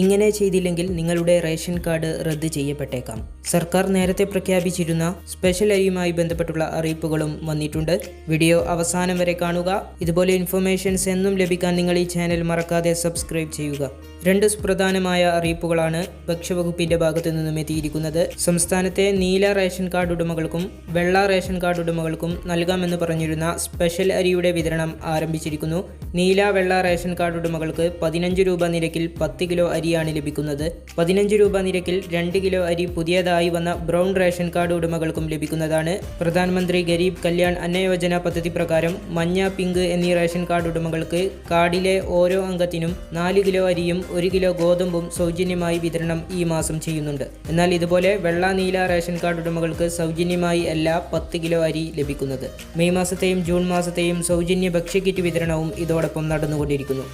ഇങ്ങനെ ചെയ്തില്ലെങ്കിൽ നിങ്ങളുടെ റേഷൻ കാർഡ് റദ്ദ് ചെയ്യപ്പെട്ടേക്കാം. സർക്കാർ നേരത്തെ പ്രഖ്യാപിച്ചിരുന്ന സ്പെഷ്യൽ അരിയുമായി ബന്ധപ്പെട്ടുള്ള അറിയിപ്പുകളും വന്നിട്ടുണ്ട്. വീഡിയോ അവസാനം വരെ കാണുക. ഇതുപോലെ ഇൻഫർമേഷൻസ് എന്നും ലഭിക്കാൻ നിങ്ങൾ ഈ ചാനൽ മറക്കാതെ സബ്സ്ക്രൈബ് ചെയ്യുക. 2 സുപ്രധാനമായ അറിയിപ്പുകളാണ് ഭക്ഷ്യവകുപ്പിന്റെ ഭാഗത്തു നിന്നും എത്തിയിരിക്കുന്നത്. സംസ്ഥാനത്തെ നീല റേഷൻ കാർഡ് ഉടമകൾക്കും വെള്ള റേഷൻ കാർഡ് ഉടമകൾക്കും നൽകാമെന്ന് പറഞ്ഞിരുന്ന സ്പെഷ്യൽ അരിയുടെ വിതരണം ആരംഭിച്ചിരിക്കുന്നു. നീല വെള്ള റേഷൻ കാർഡ് ഉടമകൾക്ക് 15 രൂപ നിരക്കിൽ 10 കിലോ അരിയാണ് ലഭിക്കുന്നത്. 15 രൂപ നിരക്കിൽ 2 കിലോ അരി പുതിയതായി വന്ന ബ്രൗൺ റേഷൻ കാർഡ് ഉടമകൾക്കും ലഭിക്കുന്നതാണ്. പ്രധാനമന്ത്രി ഗരീബ് കല്യാൺ അന്ന യോജന പദ്ധതി പ്രകാരം മഞ്ഞ, പിങ്ക് എന്നീ റേഷൻ കാർഡ് ഉടമകൾക്ക് കാർഡിലെ ഓരോ അംഗത്തിനും 4 കിലോ അരിയും 1 കിലോ ഗോതമ്പും സൗജന്യമായി വിതരണം ഈ മാസം ചെയ്യുന്നുണ്ട്. എന്നാൽ ഇതുപോലെ വെള്ള നീല റേഷൻ കാർഡ് ഉടമകൾക്ക് സൗജന്യമായി അല്ല 10 കിലോ അരി ലഭിക്കുന്നത്. മെയ് മാസത്തെയും ജൂൺ മാസത്തെയും സൗജന്യ ഭക്ഷ്യക്കിറ്റ് വിതരണവും ഇതോടൊപ്പം നടന്നുകൊണ്ടിരിക്കുന്നു.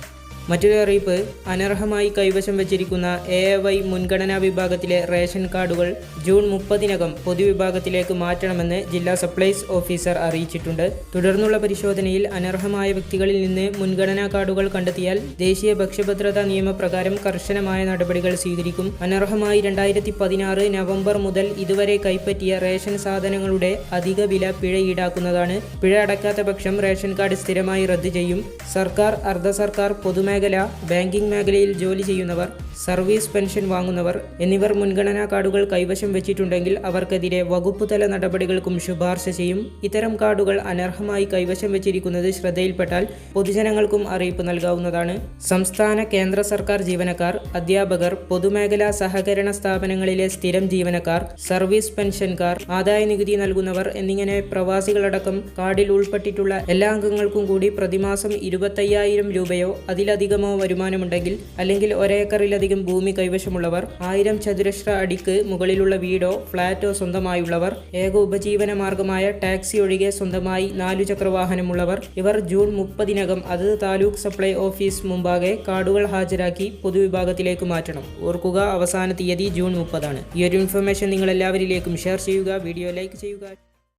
മറ്റൊരു അറിയിപ്പ്, അനർഹമായി കൈവശം വച്ചിരിക്കുന്ന AAY മുൻഗണനാ വിഭാഗത്തിലെ റേഷൻ കാർഡുകൾ ജൂൺ 30-നകം പൊതുവിഭാഗത്തിലേക്ക് മാറ്റണമെന്ന് ജില്ലാ സപ്ലൈസ് ഓഫീസർ അറിയിച്ചിട്ടുണ്ട്. തുടർന്നുള്ള പരിശോധനയിൽ അനർഹമായ വ്യക്തികളിൽ നിന്ന് മുൻഗണനാ കാർഡുകൾ കണ്ടെത്തിയാൽ ദേശീയ ഭക്ഷ്യഭദ്രതാ നിയമപ്രകാരം കർശനമായ നടപടികൾ സ്വീകരിക്കും. അനർഹമായി 2016 നവംബർ മുതൽ ഇതുവരെ കൈപ്പറ്റിയ റേഷൻ സാധനങ്ങളുടെ അധിക വില പിഴ ഈടാക്കുന്നതാണ്. പിഴ അടയ്ക്കാത്ത പക്ഷം റേഷൻ കാർഡ് സ്ഥിരമായി റദ്ദ് ചെയ്യും. സർക്കാർ, അർദ്ധ സർക്കാർ, പൊതുമേഖല, ബാങ്കിംഗ് മേഖലയിൽ ജോലി ചെയ്യുന്നവർ, സർവീസ് പെൻഷൻ വാങ്ങുന്നവർ എന്നിവർ മുൻഗണനാ കാർഡുകൾ കൈവശം വെച്ചിട്ടുണ്ടെങ്കിൽ അവർക്കെതിരെ വകുപ്പുതല നടപടികൾക്കും ശുപാർശ ചെയ്യും. ഇത്തരം കാർഡുകൾ അനർഹമായി കൈവശം വെച്ചിരിക്കുന്നത് ശ്രദ്ധയിൽപ്പെട്ടാൽ പൊതുജനങ്ങൾക്കും അറിയിപ്പ് നൽകാവുന്നതാണ്. സംസ്ഥാന, കേന്ദ്ര സർക്കാർ ജീവനക്കാർ, അധ്യാപകർ, പൊതുമേഖലാ സഹകരണ സ്ഥാപനങ്ങളിലെ സ്ഥിരം ജീവനക്കാർ, സർവീസ് പെൻഷൻകാർ, ആദായ നികുതി നൽകുന്നവർ എന്നിങ്ങനെ പ്രവാസികളടക്കം കാർഡിൽ ഉൾപ്പെട്ടിട്ടുള്ള എല്ലാ അംഗങ്ങൾക്കും കൂടി പ്രതിമാസം 25,000 രൂപയോ അതിലധികമോ വരുമാനമുണ്ടെങ്കിൽ, അല്ലെങ്കിൽ ഒരേക്കറിലധികം ഭൂമി കൈവശമുള്ളവർ, 1000 ചതുരശ്ര അടിക്ക് മുകളിലുള്ള വീടോ ഫ്ളാറ്റോ സ്വന്തമായുള്ളവർ, ഏക ഉപജീവന മാർഗമായ ടാക്സി ഒഴികെ സ്വന്തമായി 4 ചക്രവാഹനമുള്ളവർ, ഇവർ ജൂൺ 30-നകം അതത് താലൂക്ക് സപ്ലൈ ഓഫീസ് മുമ്പാകെ കാർഡുകൾ ഹാജരാക്കി പൊതുവിഭാഗത്തിലേക്ക് മാറ്റണം. ഓർക്കുക, അവസാന തീയതി ജൂൺ 30 ആണ്. ഈ ഒരു ഇൻഫർമേഷൻ നിങ്ങൾ എല്ലാവരിലേക്കും ഷെയർ ചെയ്യുക. വീഡിയോ ലൈക്ക് ചെയ്യുക.